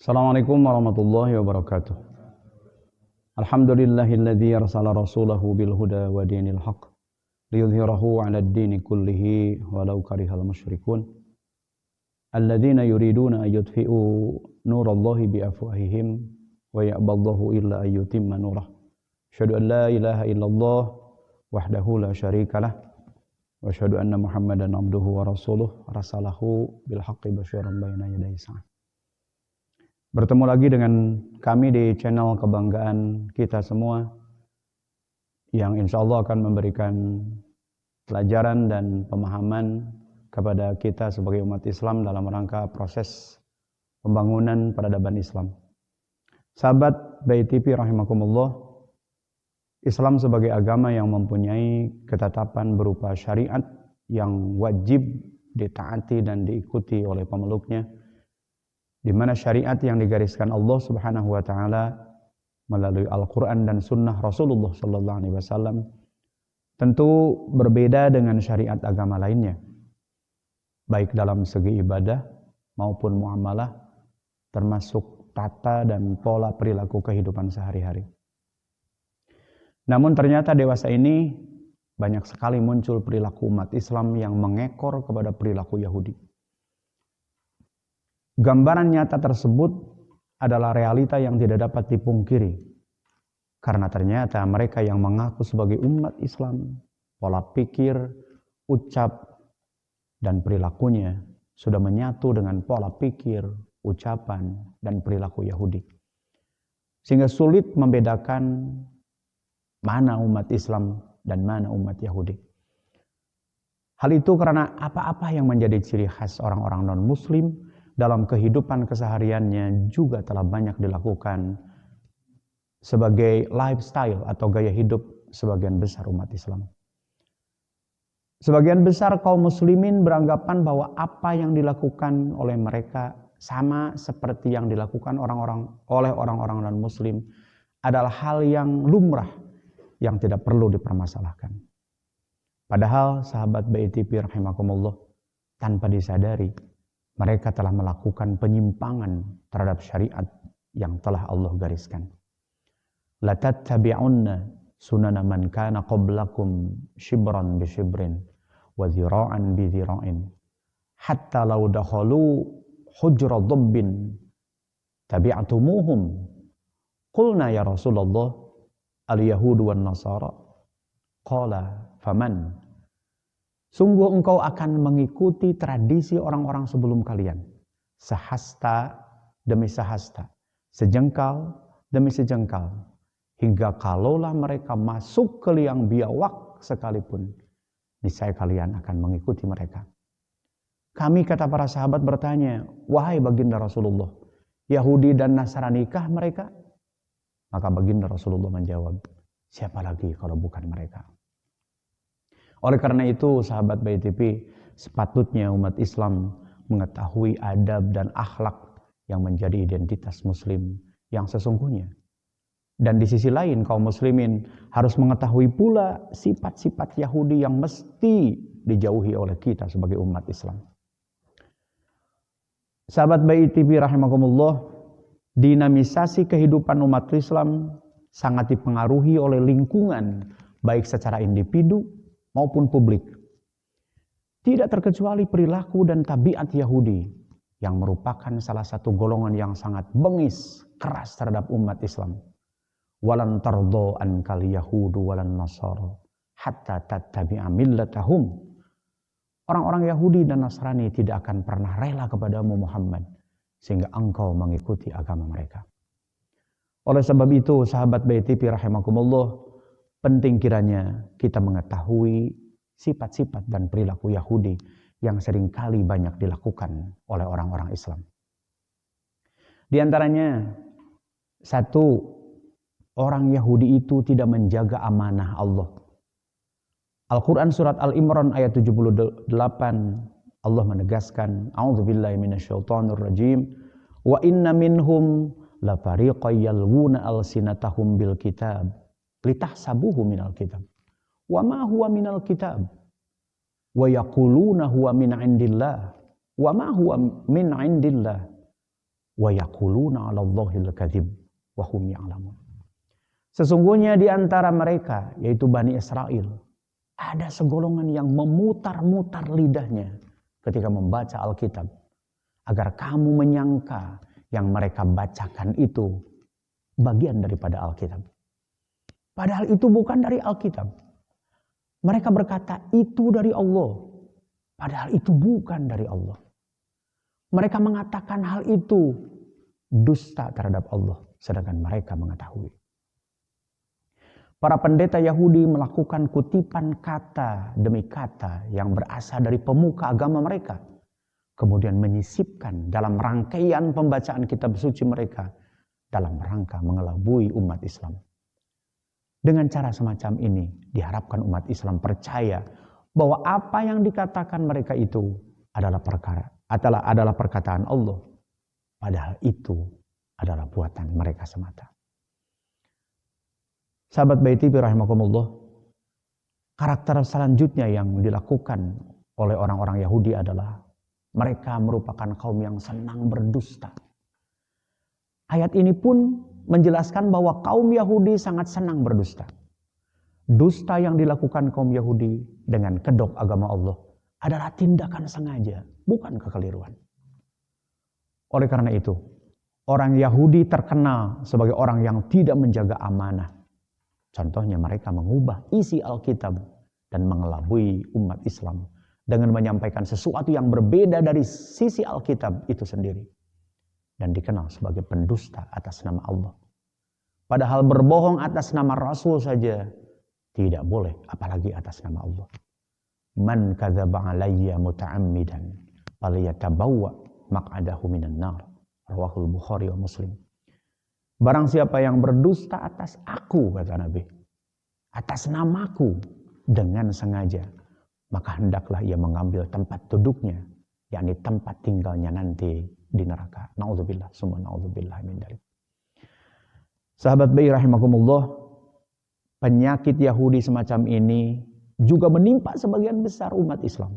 Assalamualaikum warahmatullahi wabarakatuh. Alhamdulillahilladzi arsala rasulahu bil huda wa dinil haqq liyudhhirahu 'alad dini kullihi walau karihal musyrikun. Alladzina yuriduna an yutfi'u nurallahi bi afwahihim wa ya'ballahu illa an yutimma nurah. Asyhadu an la ilaha illallah wahdahu la syarikalah wa asyhadu anna Muhammadan abduhu wa rasuluh arsalahu bil haqqi basyiran baina yaday sa'ah. Bertemu lagi dengan kami di channel kebanggaan kita semua yang insya Allah akan memberikan pelajaran dan pemahaman kepada kita sebagai umat Islam dalam rangka proses pembangunan peradaban Islam. Sahabat BTP rahimakumullah, Islam sebagai agama yang mempunyai ketetapan berupa syariat yang wajib ditaati dan diikuti oleh pemeluknya, di mana syariat yang digariskan Allah Subhanahu wa taala melalui Al-Qur'an dan sunnah Rasulullah sallallahu alaihi wasallam tentu berbeda dengan syariat agama lainnya, baik dalam segi ibadah maupun muamalah, termasuk tata dan pola perilaku kehidupan sehari-hari. Namun ternyata dewasa ini banyak sekali muncul perilaku umat Islam yang mengekor kepada perilaku Yahudi. Gambaran nyata tersebut adalah realita yang tidak dapat dipungkiri, karena ternyata mereka yang mengaku sebagai umat Islam, pola pikir, ucap, dan perilakunya sudah menyatu dengan pola pikir, ucapan, dan perilaku Yahudi. Sehingga sulit membedakan mana umat Islam dan mana umat Yahudi. Hal itu karena apa-apa yang menjadi ciri khas orang-orang non-Muslim dalam kehidupan kesehariannya juga telah banyak dilakukan sebagai lifestyle atau gaya hidup sebagian besar umat Islam. Sebagian besar kaum muslimin beranggapan bahwa apa yang dilakukan oleh mereka sama seperti yang dilakukan oleh orang-orang non-muslim adalah hal yang lumrah yang tidak perlu dipermasalahkan. Padahal sahabat BTP rahimakumullah, tanpa disadari mereka telah melakukan penyimpangan terhadap syariat yang telah Allah gariskan. La tattabi'unna sunana man kana qablakum shibran bi shibrin wa dhira'an bi dhira'in hatta law dakhalu hujra dhabbin tabi'tumuhum. Qulna ya Rasulullah al-yahudu wan nasara. Qala faman. Sungguh engkau akan mengikuti tradisi orang-orang sebelum kalian, sehasta demi sehasta, sejengkal demi sejengkal, hingga kalaulah mereka masuk ke liang biawak sekalipun, niscaya kalian akan mengikuti mereka. Kami, kata para sahabat, bertanya, wahai baginda Rasulullah, Yahudi dan Nasranikah mereka? Maka baginda Rasulullah menjawab, siapa lagi kalau bukan mereka? Oleh karena itu, sahabat BTP, sepatutnya umat Islam mengetahui adab dan akhlak yang menjadi identitas muslim yang sesungguhnya. Dan di sisi lain, kaum muslimin harus mengetahui pula sifat-sifat Yahudi yang mesti dijauhi oleh kita sebagai umat Islam. Sahabat BTP rahimakumullah, dinamisasi kehidupan umat Islam sangat dipengaruhi oleh lingkungan, baik secara individu maupun publik. Tidak terkecuali perilaku dan tabiat Yahudi yang merupakan salah satu golongan yang sangat bengis, keras terhadap umat Islam. Walan tardo ankal yahudu walan nasara hatta tattabi'a millatahum. Orang-orang Yahudi dan Nasrani tidak akan pernah rela kepadamu Muhammad sehingga engkau mengikuti agama mereka. Oleh sebab itu, sahabat BTP rahimakumullah, penting kiranya kita mengetahui sifat-sifat dan perilaku Yahudi yang seringkali banyak dilakukan oleh orang-orang Islam. Di antaranya, satu, orang Yahudi itu tidak menjaga amanah Allah. Al-Quran surat Al-Imran ayat 78, Allah menegaskan, A'udzubillahi minasyaitonirrajim, wa inna minhum la fariqan yalwuna alsinatahum bil kitab litahsabuhu minal kitab wa ma huwa minal kitab wa yaquluna huwa min indillah wa ma huwa min indillah wa yaquluna 'alallahil kadzib wa hum ya'lamun. Sesungguhnya di antara mereka, yaitu Bani Israel, ada segolongan yang memutar-mutar lidahnya ketika membaca Alkitab, agar kamu menyangka yang mereka bacakan itu bagian daripada Alkitab. Padahal itu bukan dari Alkitab. Mereka berkata itu dari Allah, padahal itu bukan dari Allah. Mereka mengatakan hal itu dusta terhadap Allah, sedangkan mereka mengetahui. Para pendeta Yahudi melakukan kutipan kata demi kata yang berasal dari pemuka agama mereka, kemudian menyisipkan dalam rangkaian pembacaan kitab suci mereka dalam rangka mengelabui umat Islam. Dengan cara semacam ini diharapkan umat Islam percaya bahwa apa yang dikatakan mereka itu adalah perkataan Allah, padahal itu adalah buatan mereka semata. Sahabat Baiti rahimakumullah, karakter selanjutnya yang dilakukan oleh orang-orang Yahudi adalah mereka merupakan kaum yang senang berdusta. Ayat ini pun menjelaskan bahwa kaum Yahudi sangat senang berdusta. Dusta yang dilakukan kaum Yahudi dengan kedok agama Allah adalah tindakan sengaja, bukan kekeliruan. Oleh karena itu, orang Yahudi terkenal sebagai orang yang tidak menjaga amanah. Contohnya mereka mengubah isi Alkitab dan mengelabui umat Islam dengan menyampaikan sesuatu yang berbeda dari sisi Alkitab itu sendiri. Dan dikenal sebagai pendusta atas nama Allah. Padahal berbohong atas nama Rasul saja tidak boleh, apalagi atas nama Allah. Man kadzaba alayya muta'ammidan falyatabawwa maq'adahu minan nar. Rawahul Bukhari wa Muslim. Barang siapa yang berdusta atas aku, kata Nabi, atas namaku dengan sengaja, maka hendaklah ia mengambil tempat duduknya, yakni tempat tinggalnya nanti di neraka. Na'udzubillah, summa na'udzubillah min dzalik. Sahabat bayi rahimakumullah, penyakit Yahudi semacam ini juga menimpa sebagian besar umat Islam.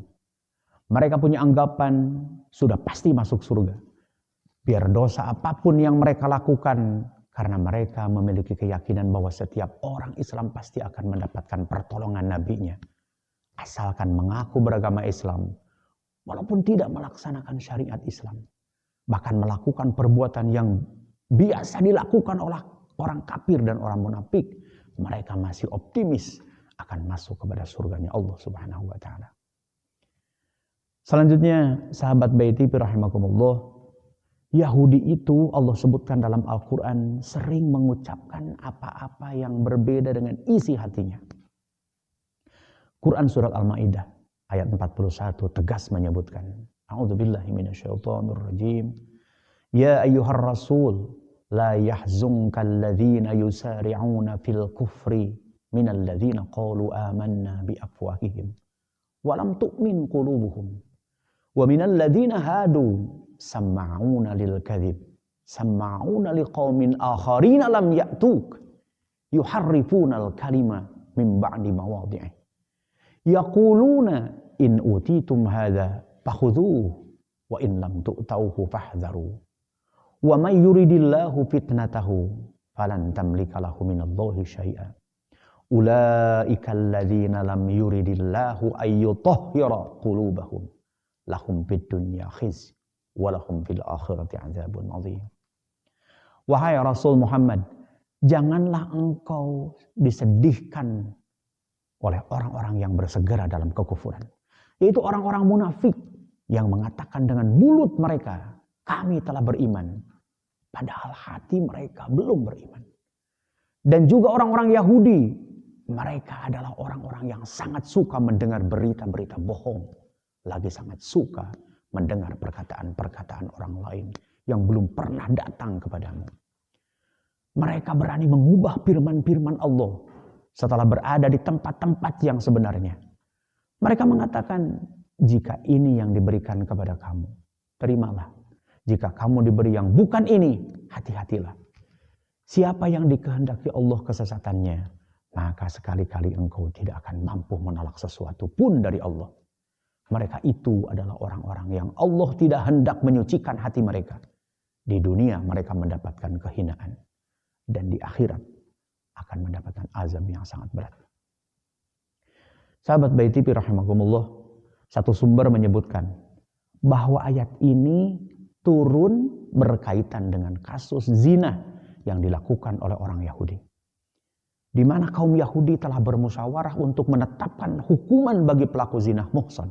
Mereka punya anggapan sudah pasti masuk surga. Biar dosa apapun yang mereka lakukan, karena mereka memiliki keyakinan bahwa setiap orang Islam pasti akan mendapatkan pertolongan nabinya, asalkan mengaku beragama Islam, walaupun tidak melaksanakan syariat Islam. Bahkan melakukan perbuatan yang biasa dilakukan oleh orang kafir dan orang munafik, mereka masih optimis akan masuk kepada surganya Allah Subhanahu wa taala. Selanjutnya, sahabat baiti rahimakumullah, Yahudi itu Allah sebutkan dalam Al-Quran sering mengucapkan apa-apa yang berbeda dengan isi hatinya. Quran surat Al-Ma'idah ayat 41 tegas menyebutkan, A'udzubillahi minasyaitonirrajim. Ya ayyuhar rasul la yahzunkal ladzina yusari'una fil kufri minal ladzina qalu amanna bi afwahihim wa lam tu'min qulubuhum wa minal ladzina hadu samma'una lil kadhib samma'una liqaumin akharina lam ya'tuk yuharrifuna al kalima min ba'di mawadhi'i yaquluna in utitum hadha fakhudhuhu wa in lam tu'tauhu fahdharu wa may yuridillahu fitnatahu falan tamlika lahu minallahi syai'a ulaika alladzina lam yuridillahu ayyutahhira qulubahum lahum fid dunya khizy walahum fil akhirati adzabun adzim. Wahai Rasul Muhammad, janganlah engkau disedihkan oleh orang-orang yang bersegera dalam kekufuran, yaitu orang-orang munafik yang mengatakan dengan mulut mereka, kami telah beriman, padahal hati mereka belum beriman. Dan juga orang-orang Yahudi, mereka adalah orang-orang yang sangat suka mendengar berita-berita bohong, lagi sangat suka mendengar perkataan-perkataan orang lain yang belum pernah datang kepadamu. Mereka berani mengubah firman-firman Allah setelah berada di tempat-tempat yang sebenarnya. Mereka mengatakan, jika ini yang diberikan kepada kamu, terimalah. Jika kamu diberi yang bukan ini, hati-hatilah. Siapa yang dikehendaki Allah kesesatannya, maka sekali-kali engkau tidak akan mampu menolak sesuatu pun dari Allah. Mereka itu adalah orang-orang yang Allah tidak hendak menyucikan hati mereka. Di dunia mereka mendapatkan kehinaan. Dan di akhirat akan mendapatkan azab yang sangat berat. Sahabat Baiti rahimakumullah, satu sumber menyebutkan bahwa ayat ini turun berkaitan dengan kasus zina yang dilakukan oleh orang Yahudi. Di mana kaum Yahudi telah bermusyawarah untuk menetapkan hukuman bagi pelaku zina muhsan.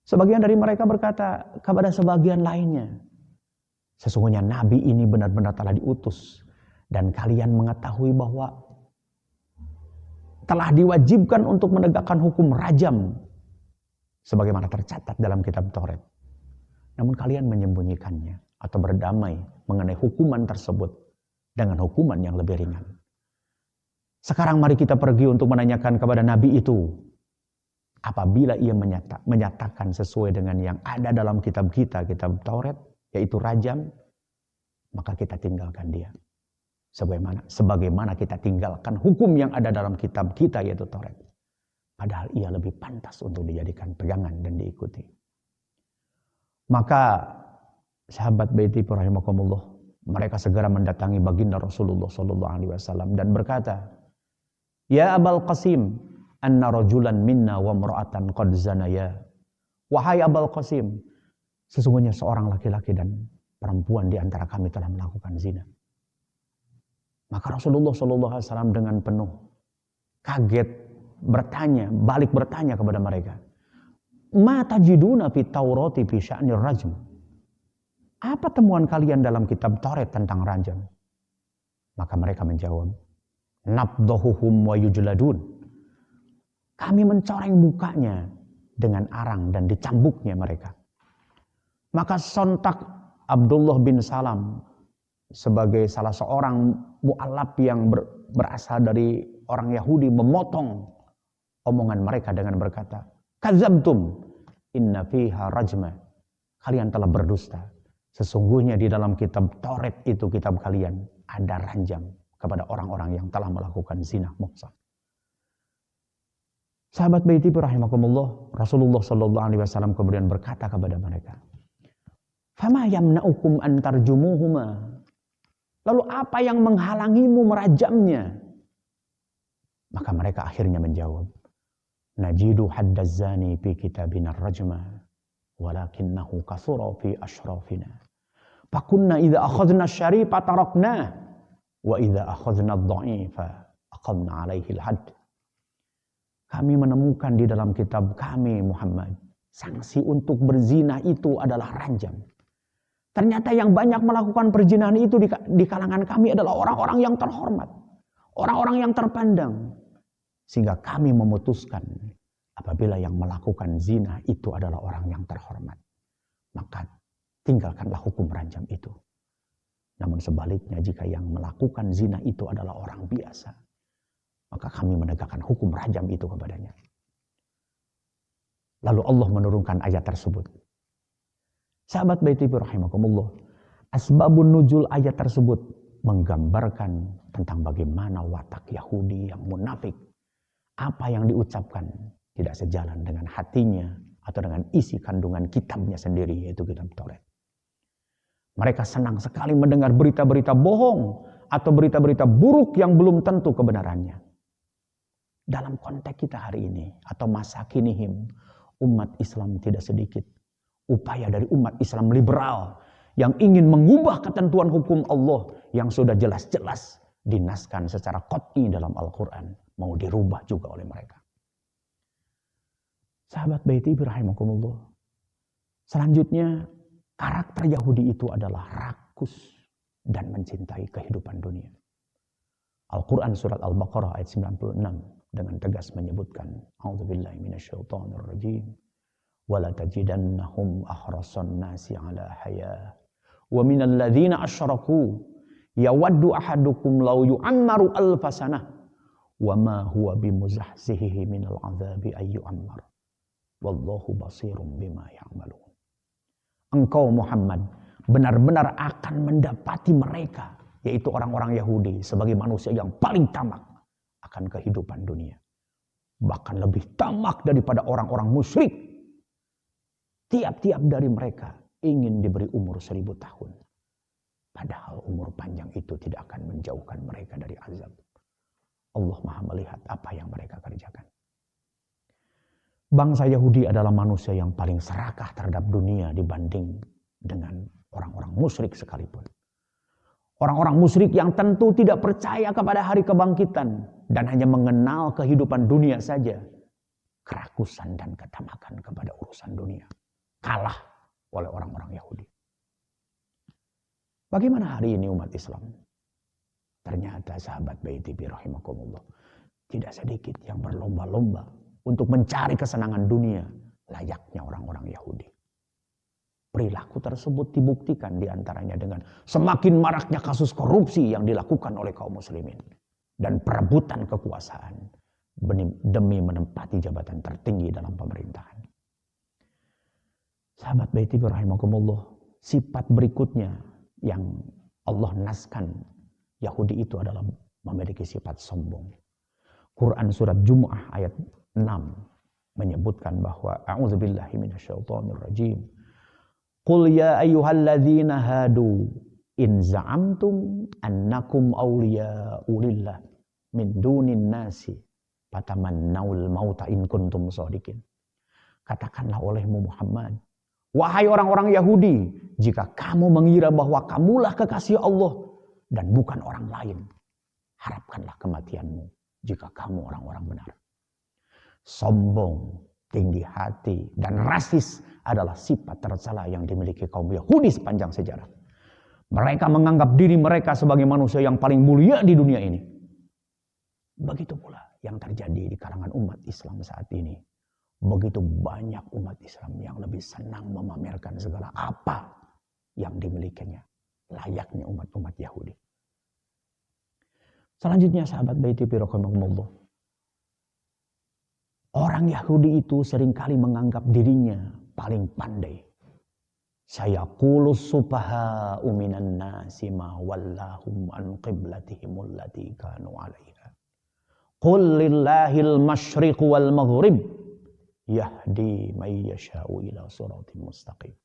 Sebagian dari mereka berkata kepada sebagian lainnya, sesungguhnya Nabi ini benar-benar telah diutus dan kalian mengetahui bahwa telah diwajibkan untuk menegakkan hukum rajam sebagaimana tercatat dalam kitab Taurat. Namun kalian menyembunyikannya atau berdamai mengenai hukuman tersebut dengan hukuman yang lebih ringan. Sekarang mari kita pergi untuk menanyakan kepada Nabi itu. Apabila ia menyatakan sesuai dengan yang ada dalam kitab kita, kitab Taurat, yaitu rajam, maka kita tinggalkan dia. Sebagaimana kita tinggalkan hukum yang ada dalam kitab kita, yaitu Taurat. Padahal ia lebih pantas untuk dijadikan pegangan dan diikuti. Maka sahabat Baiti rahimakumullah, mereka segera mendatangi baginda Rasulullah SAW dan berkata, Ya Abul Qasim, anna rajulan minna wa mar'atan qad zanaya. Wahai Abul Qasim, sesungguhnya seorang laki-laki dan perempuan di antara kami telah melakukan zina. Maka Rasulullah SAW dengan penuh kaget balik bertanya kepada mereka, Ma tajiduna fi Taurati fi sya'nir rajm. Apa temuan kalian dalam kitab Taurat tentang rajam? Maka mereka menjawab, Nabdahuhum wa yujladun. Kami mencoreng mukanya dengan arang dan dicambuknya mereka. Maka sontak Abdullah bin Salam sebagai salah seorang mu'alaf yang berasal dari orang Yahudi memotong omongan mereka dengan berkata, Kadzabtum inna fiha rajma. Kalian telah berdusta. Sesungguhnya di dalam kitab Taurat itu, kitab kalian, ada ranjam kepada orang-orang yang telah melakukan zina muhsan. Sahabat Baiti rahimakumullah, Rasulullah SAW kemudian berkata kepada mereka, Fama yamna'ukum an tarjumuhuma. Lalu apa yang menghalangimu merajamnya? Maka mereka akhirnya menjawab, Najidu haddaz zani fi kitabina rajma, walakinnahu kathura fi ashrafina. Fakunna idza akhadna syarifa tarakna, wa idza akhadna ad-dha'ifa aqamna alaihi al-hadd. Kami menemukan di dalam kitab kami Muhammad, sanksi untuk berzina itu adalah ranjam. Ternyata yang banyak melakukan perzinahan itu di kalangan kami adalah orang-orang yang terhormat, orang-orang yang terpandang. Sehingga kami memutuskan apabila yang melakukan zina itu adalah orang yang terhormat, maka tinggalkanlah hukum ranjam itu. Namun sebaliknya jika yang melakukan zina itu adalah orang biasa, maka kami menegakkan hukum rajam itu kepadanya. Lalu Allah menurunkan ayat tersebut. Sahabat Baiti rahimakumullah, asbabun nuzul ayat tersebut menggambarkan tentang bagaimana watak Yahudi yang munafik. Apa yang diucapkan tidak sejalan dengan hatinya atau dengan isi kandungan kitabnya sendiri, yaitu kitab Taurat. Mereka senang sekali mendengar berita-berita bohong atau berita-berita buruk yang belum tentu kebenarannya. Dalam konteks kita hari ini atau masa kinihim, umat Islam tidak sedikit upaya dari umat Islam liberal yang ingin mengubah ketentuan hukum Allah yang sudah jelas-jelas dinaskan secara qat'i dalam Al-Quran, mau dirubah juga oleh mereka. Sahabat Baiti rahimakumullah, selanjutnya karakter Yahudi itu adalah rakus dan mencintai kehidupan dunia. Al-Quran surat Al-Baqarah ayat 96 dengan tegas menyebutkan, A'udzubillahi minasyaitonirrajim, wala tajidannahum ahrasan nasi ala haya wa minal ladzina asyraku yawaddu ahadukum law yu'ammaru alfasanah wa ma huwa bimuzahzihi minal azabi ay yu'ammar wallahu basirum bima ya'malun. Engkau Muhammad benar-benar akan mendapati mereka, yaitu orang-orang Yahudi, sebagai manusia yang paling tamak akan kehidupan dunia, bahkan lebih tamak daripada orang-orang musyrik. Tiap-tiap dari mereka ingin diberi umur 1000 tahun. Padahal umur panjang itu tidak akan menjauhkan mereka dari azab. Allah Maha melihat apa yang mereka kerjakan. Bangsa Yahudi adalah manusia yang paling serakah terhadap dunia dibanding dengan orang-orang musyrik sekalipun. Orang-orang musyrik yang tentu tidak percaya kepada hari kebangkitan dan hanya mengenal kehidupan dunia saja. Kerakusan dan ketamakan kepada urusan dunia kalah oleh orang-orang Yahudi. Bagaimana hari ini umat Islam? Ternyata sahabat Baiti bi rahimakumullah, tidak sedikit yang berlomba-lomba untuk mencari kesenangan dunia layaknya orang-orang Yahudi. Perilaku tersebut dibuktikan diantaranya dengan semakin maraknya kasus korupsi yang dilakukan oleh kaum muslimin dan perebutan kekuasaan demi menempati jabatan tertinggi dalam pemerintahan. Sahabat Baiti bi rahimakumullah, sifat berikutnya yang Allah naskan Yahudi itu adalah memiliki sifat sombong. Quran surat Jumu'ah ayat 6 menyebutkan bahwa a'udzubillahi minasyaitonirrajim. Qul ya ayyuhalladzina hadu in za'amtum annakum awliya'u lillah min dunin nasi fatamannawul mauta in kuntum shadiqin. Katakanlah olehmu Muhammad, wahai orang-orang Yahudi, jika kamu mengira bahwa kamulah kekasih Allah dan bukan orang lain, harapkanlah kematianmu jika kamu orang-orang benar. Sombong, tinggi hati, dan rasis adalah sifat tercela yang dimiliki kaum Yahudi sepanjang sejarah. Mereka menganggap diri mereka sebagai manusia yang paling mulia di dunia ini. Begitu pula yang terjadi di kalangan umat Islam saat ini. Begitu banyak umat Islam yang lebih senang memamerkan segala apa yang dimilikinya, layaknya umat-umat Yahudi. Selanjutnya sahabat Baiti bi rahimakumullah, orang Yahudi itu seringkali menganggap dirinya paling pandai. Sayaqulu supaha'u minan nasi ma wallahum an qiblatihimul lati kanu 'alaiha. Qul lillahil masyriqu wal maghrib yahdi may yasha'u ila siratim mustaqim.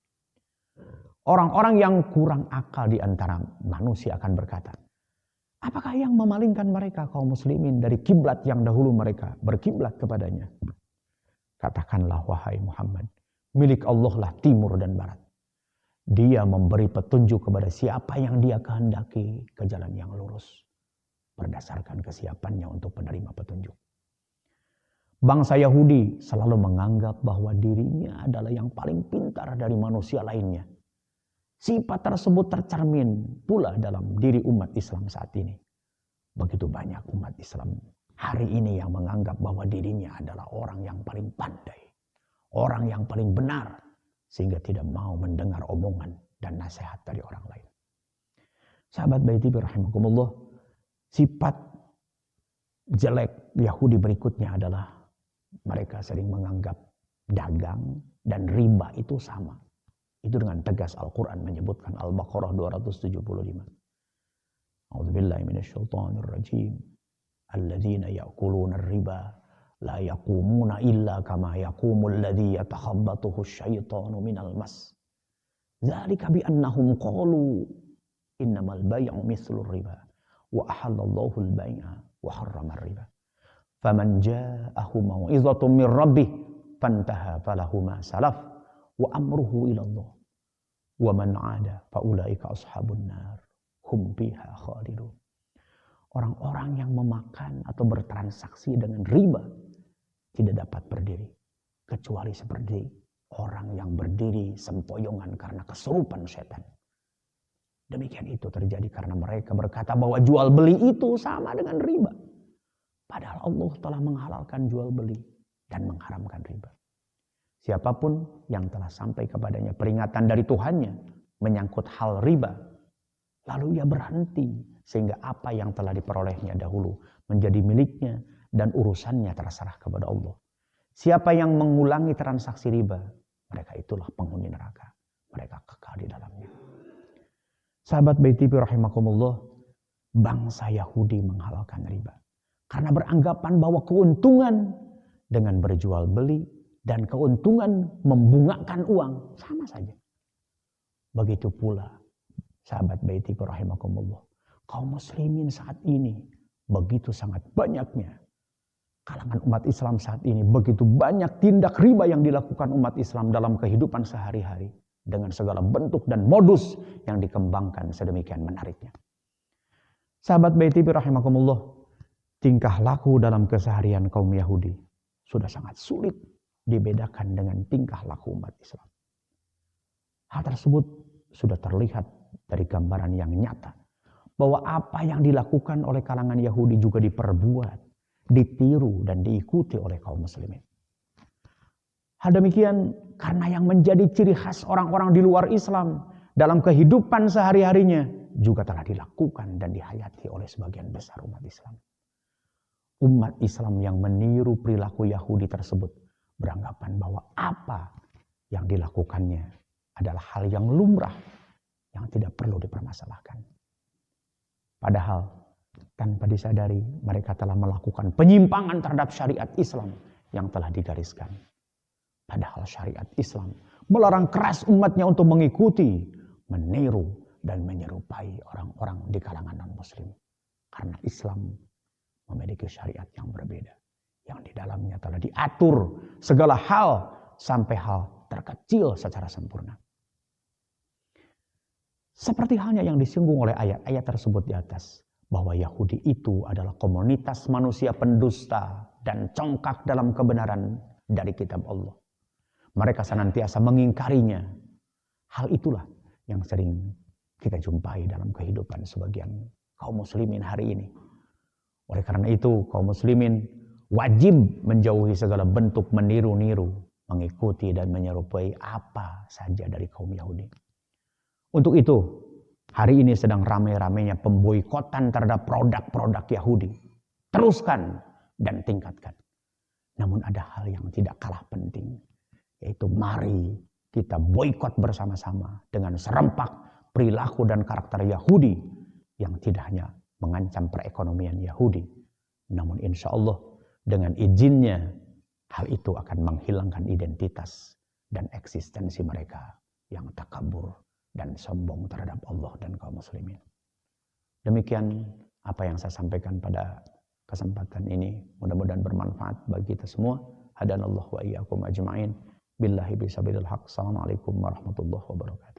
Orang-orang yang kurang akal di antara manusia akan berkata, apakah yang memalingkan mereka kaum muslimin dari kiblat yang dahulu mereka berkiblat kepadanya? Katakanlah wahai Muhammad, milik Allah lah timur dan barat. Dia memberi petunjuk kepada siapa yang dia kehendaki ke jalan yang lurus berdasarkan kesiapannya untuk menerima petunjuk. Bangsa Yahudi selalu menganggap bahwa dirinya adalah yang paling pintar dari manusia lainnya. Sifat tersebut tercermin pula dalam diri umat Islam saat ini. Begitu banyak umat Islam hari ini yang menganggap bahwa dirinya adalah orang yang paling pandai, orang yang paling benar, sehingga tidak mau mendengar omongan dan nasihat dari orang lain. Sahabat Baiti bi rahimakumullah, sifat jelek Yahudi berikutnya adalah mereka sering menganggap dagang dan riba itu sama. Itu dengan tegas Al-Quran menyebutkan Al-Baqarah 275. A'udzubillahi minasyaitonirrajim. Alladzina ya'kuluna ar-riba la yaqumuna illa kama yaqumul ladzi yatakhabbathu asyaitanu minal mas. Dzalika bi annahum qalu innamal bay'u mithlu riba wa ahallallahu al-bay'a wa harrama ar-riba. Faman ja'ahu mau'izatun min rabbih fantaha falahu ma salaf wa amruhu ila Allah wa man 'ada fa ulaika ashabun nar hum fiha khalidun. Orang-orang yang memakan atau bertransaksi dengan riba tidak dapat berdiri kecuali seperti orang yang berdiri sempoyongan karena kesurupan setan. Demikian itu terjadi karena mereka berkata bahwa jual beli itu sama dengan riba. Padahal Allah telah menghalalkan jual beli dan mengharamkan riba. Siapapun yang telah sampai kepadanya peringatan dari Tuhannya menyangkut hal riba, lalu ia berhenti sehingga apa yang telah diperolehnya dahulu menjadi miliknya dan urusannya terserah kepada Allah. Siapa yang mengulangi transaksi riba, mereka itulah penghuni neraka. Mereka kekal di dalamnya. Sahabat Baiti bi rahimakumullah, bangsa Yahudi menghalalkan riba karena beranggapan bahwa keuntungan dengan berjual beli dan keuntungan membungakan uang sama saja. Begitu pula sahabat baiti rahimakumullah, kaum muslimin saat ini begitu sangat banyaknya kalangan umat Islam saat ini, begitu banyak tindak riba yang dilakukan umat Islam dalam kehidupan sehari-hari dengan segala bentuk dan modus yang dikembangkan sedemikian menariknya. Sahabat baiti rahimakumullah, tingkah laku dalam keseharian kaum Yahudi sudah sangat sulit dibedakan dengan tingkah laku umat Islam. Hal tersebut sudah terlihat dari gambaran yang nyata bahwa apa yang dilakukan oleh kalangan Yahudi juga diperbuat, ditiru dan diikuti oleh kaum muslimin. Hal demikian karena yang menjadi ciri khas orang-orang di luar Islam dalam kehidupan sehari-harinya juga telah dilakukan dan dihayati oleh sebagian besar umat Islam. Umat Islam yang meniru perilaku Yahudi tersebut beranggapan bahwa apa yang dilakukannya adalah hal yang lumrah yang tidak perlu dipermasalahkan. Padahal tanpa disadari mereka telah melakukan penyimpangan terhadap syariat Islam yang telah digariskan. Padahal syariat Islam melarang keras umatnya untuk mengikuti, meniru, dan menyerupai orang-orang di kalangan non-muslim. Karena Islam memiliki syariat yang berbeda. Yang di dalamnya telah diatur segala hal sampai hal terkecil secara sempurna. Seperti halnya yang disinggung oleh ayat-ayat tersebut di atas, bahwa Yahudi itu adalah komunitas manusia pendusta dan congkak dalam kebenaran dari kitab Allah. Mereka senantiasa mengingkarinya. Hal itulah yang sering kita jumpai dalam kehidupan sebagian kaum muslimin hari ini. Oleh karena itu, kaum muslimin wajib menjauhi segala bentuk meniru-niru, mengikuti dan menyerupai apa saja dari kaum Yahudi. Untuk itu, hari ini sedang ramai-ramainya pemboikotan terhadap produk-produk Yahudi. Teruskan dan tingkatkan. Namun ada hal yang tidak kalah penting, yaitu mari kita boikot bersama-sama dengan serempak perilaku dan karakter Yahudi yang tidak hanya mengancam perekonomian Yahudi, namun insya Allah dengan izinnya hal itu akan menghilangkan identitas dan eksistensi mereka yang takabur dan sombong terhadap Allah dan kaum muslimin. Demikian apa yang saya sampaikan pada kesempatan ini. Mudah-mudahan bermanfaat bagi kita semua. Hadanallahu wa iyyakum ajma'in. Billahi bisabilil haq. Assalamualaikum warahmatullahi wabarakatuh.